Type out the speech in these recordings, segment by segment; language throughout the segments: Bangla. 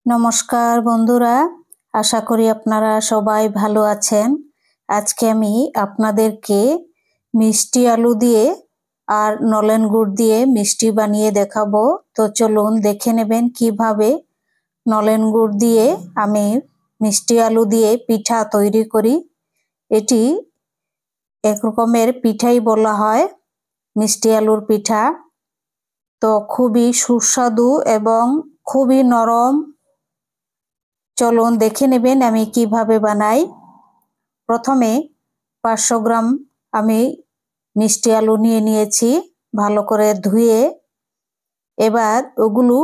নমস্কার বন্ধুরা, আশা করি আপনারা সবাই ভালো আছেন। আজকে আমি আপনাদেরকে মিষ্টি আলু দিয়ে আর নলেন গুড় দিয়ে মিষ্টি বানিয়ে দেখাবো। তো চলুন দেখে নেবেন কিভাবে নলেন গুড় দিয়ে আমি মিষ্টি আলু দিয়ে পিঠা তৈরি করি। এটি এক রকমের পিঠাই বলা হয়, মিষ্টি আলুর পিঠা। তো খুবই সুস্বাদু এবং খুবই নরম। চলুন দেখে নেবেন আমি কিভাবে বানাই। প্রথমে 500 গ্রাম আমি মিষ্টি আলু নিয়ে নিয়েছি, ভালো করে ধুয়ে। এবার ওগুলো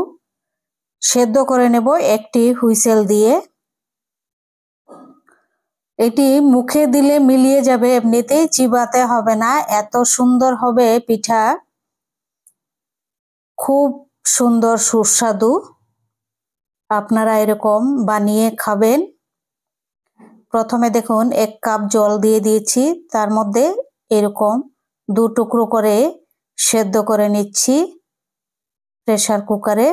সেদ্ধ করে নেব একটি হুইসেল দিয়ে। এটি মুখে দিলে মিলিয়ে যাবে, এমনিতেই চিবাতে হবে না, এত সুন্দর হবে পিঠা, খুব সুন্দর সুস্বাদু। আপনারা এরকম বানিয়ে খাবেন। প্রথমে দেখুন 1 কাপ জল দিয়ে দিয়েছি, তার মধ্যে এরকম 2 টুকরো করে সেদ্ধ করে নিচ্ছি প্রেসার কুকারে।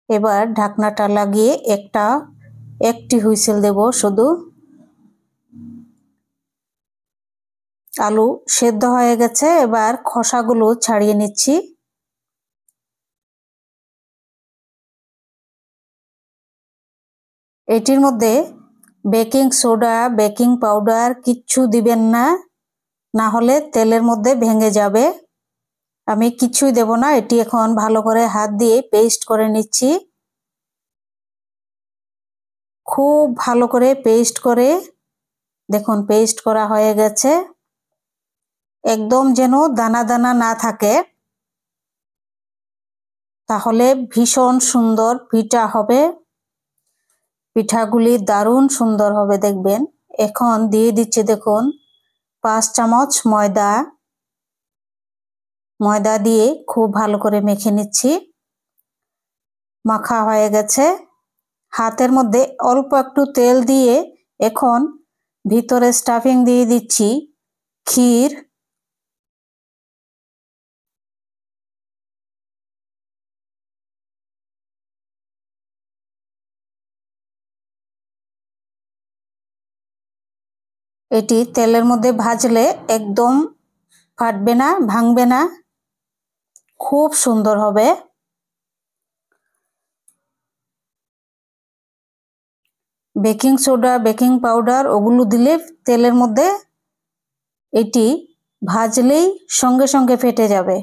এবার ঢাকনাটা লাগিয়ে একটি হুইসেল দেব শুধু। আলু সেদ্ধ হয়ে গেছে, এবার খোসাগুলো ছাড়িয়ে নিচ্ছি। এটির মধ্যে বেকিং সোডা, বেকিং পাউডার কিচ্ছু দিবেন না, না হলে তেলের মধ্যে ভেঙে যাবে। আমি কিছুই দেব না, এটি এখন ভালো করে হাত দিয়ে পেস্ট করে নিচ্ছি। খুব ভালো করে পেস্ট করে, দেখুন পেস্ট করা হয়ে গেছে। একদম যেন দানা দানা না থাকে, তাহলে ভীষণ সুন্দর পিঠা হবে। পিঠাগুলি দারুণ সুন্দর হবে দেখবেন। এখন দিয়ে দিচ্ছি দেখুন 5 চামচ ময়দা দিয়ে খুব ভালো করে মেখে নিচ্ছি। মাখা হয়ে গেছে। হাতের মধ্যে অল্প একটু তেল দিয়ে এখন ভিতরে স্টাফিং দিয়ে দিচ্ছি ক্ষীর। এটি তেলের মধ্যে ভাজলে একদম ফাটবে না, ভাঙবে না, খুব সুন্দর হবে। বেকিং সোডা, বেকিং পাউডার ওগুলো দিলে তেলের মধ্যে এটি ভাজলেই সঙ্গে সঙ্গে ফেটে যাবে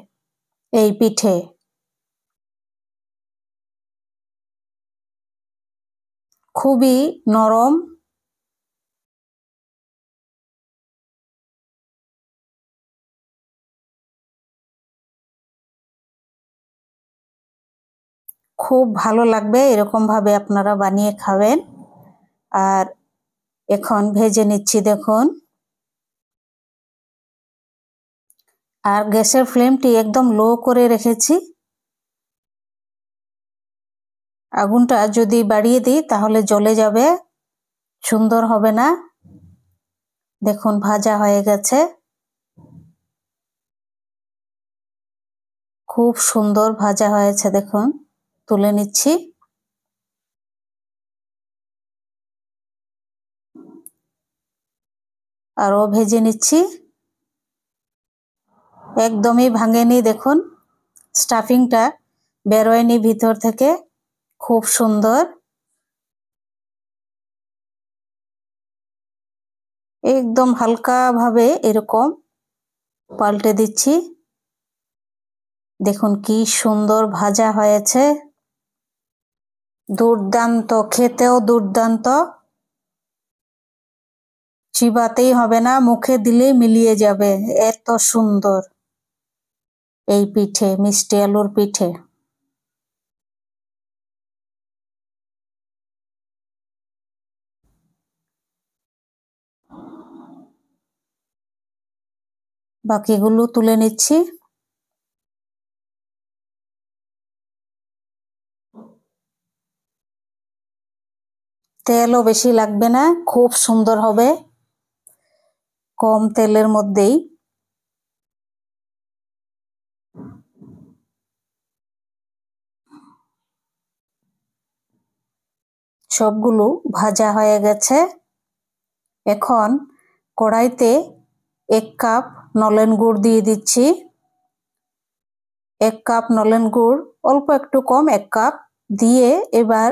এই পিঠে। খুবই নরম। খুব ভালো লাগবে, এরকম ভাবে আপনারা বানিয়ে খাবেন। আর এখন ভেজে নিচ্ছি দেখুন। আর গ্যাসের ফ্লেমটি একদম লো করে রেখেছি। আগুনটা যদি বাড়িয়ে দিই তাহলে জ্বলে যাবে, সুন্দর হবে না। দেখুন ভাজা হয়ে গেছে, খুব সুন্দর ভাজা হয়েছে দেখুন। তুলে নিচ্ছি। আরও ভেজে নিচ্ছি। একদমই ভাঙেনি দেখুন, স্টাফিংটা বেরোয়নি ভিতর থেকে, খুব সুন্দর। একদম হালকা ভাবে এরকম পাল্টে দিচ্ছি। দেখুন কি সুন্দর ভাজা হয়েছে, দুর্দান্ত, খেতেও দুর্দান্ত, চিবাতেই হবে না, মুখে দিলেই মিলিয়ে যাবে, এত সুন্দর এই পিঠে, মিষ্টি আলুর পিঠে। বাকিগুলো তুলে নিচ্ছি। তেলও বেশি লাগবে না, খুব সুন্দর হবে কম তেলের মধ্যেই। সবগুলো ভাজা হয়ে গেছে। এখন কড়াইতে 1 কাপ নলেন গুড় দিয়ে দিচ্ছি। 1 কাপ নলেন গুড়, অল্প একটু কম 1 কাপ দিয়ে এবার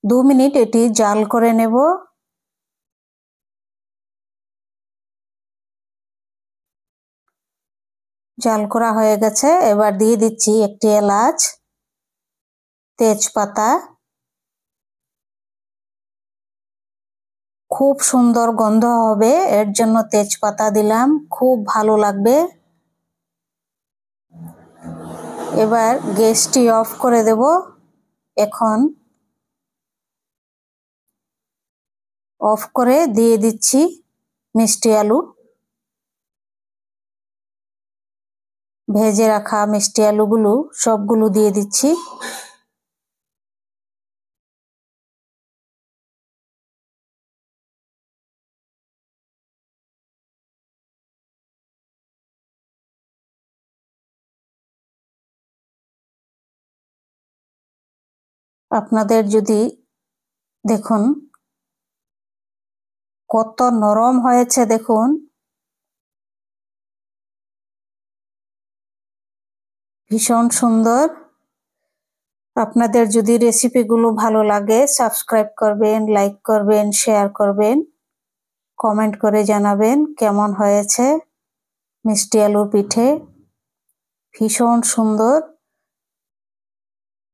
2 মিনিট এটি জাল করে নেব। জাল করা হয়ে গেছে। এবার দিয়ে দিচ্ছি একটি এলাচ, তেজপাতা। খুব সুন্দর গন্ধ হবে, এর জন্য তেজপাতা দিলাম, খুব ভালো লাগবে। এবার গ্যাসটি অফ করে দেব। এখন অফ করে দিয়ে দিচ্ছি মিষ্টি আলু। ভেজে রাখা মিষ্টি আলুগুলো সবগুলো দিয়ে দিচ্ছি। আপনাদের যদি দেখুন কত নরম হয়েছে, দেখুন ভীষণ সুন্দর। আপনাদের যদি রেসিপিগুলো ভালো লাগে সাবস্ক্রাইব করবেন, লাইক করবেন, শেয়ার করবেন, কমেন্ট করে জানাবেন কেমন হয়েছে মিষ্টি আলুর পিঠে। ভীষণ সুন্দর,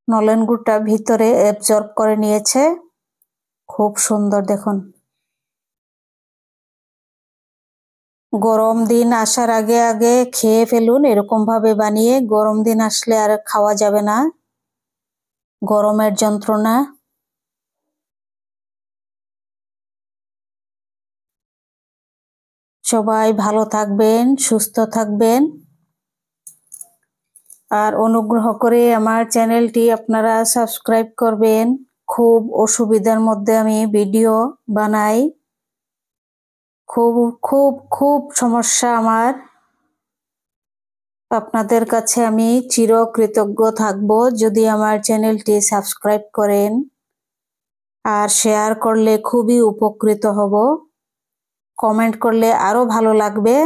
নলেন গুড়টা ভিতরে অ্যাবজর্ব করে নিয়েছে, খুব সুন্দর। দেখুন গরম দিন আসার আগে আগে খেয়ে ফেলুন এরকম ভাবে বানিয়ে। গরম দিন আসলে আর খাওয়া যাবে না, গরমের যন্ত্রণা। সবাই ভালো থাকবেন, সুস্থ থাকবেন, আর অনুগ্রহ করে আমার চ্যানেলটি আপনারা সাবস্ক্রাইব করবেন। খুব অসুবিধার মধ্যে আমি ভিডিও বানাই, খুব খুব খুব সমস্যা আমার। আপনাদের কাছে আমি চিরকৃতজ্ঞ থাকব যদি আমার চ্যানেলটি সাবস্ক্রাইব করেন, আর শেয়ার করলে খুবই উপকৃত হব। কমেন্ট করলে আরো ভালো লাগবে,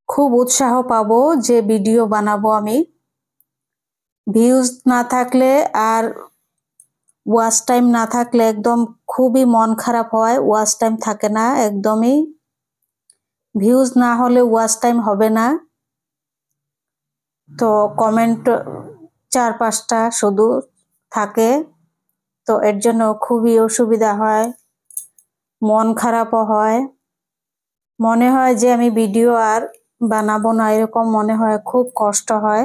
খুব উৎসাহ পাবো যে ভিডিও বানাবো আমি। ভিউজ না থাকলে আর ওয়াচ টাইম না থাকলে একদম খুবই মন খারাপ হয়, ওয়াচ টাইম থাকে না একদমই। ভিউজ না হলে ওয়াচ টাইম হবে না, তো কমেন্ট 4-5টা শুধু থাকে, তো এর জন্য খুবই অসুবিধা হয়, মন খারাপও হয়, মনে হয় যে আমি ভিডিও আর বানাবো না, এরকম মনে হয়, খুব কষ্ট হয়।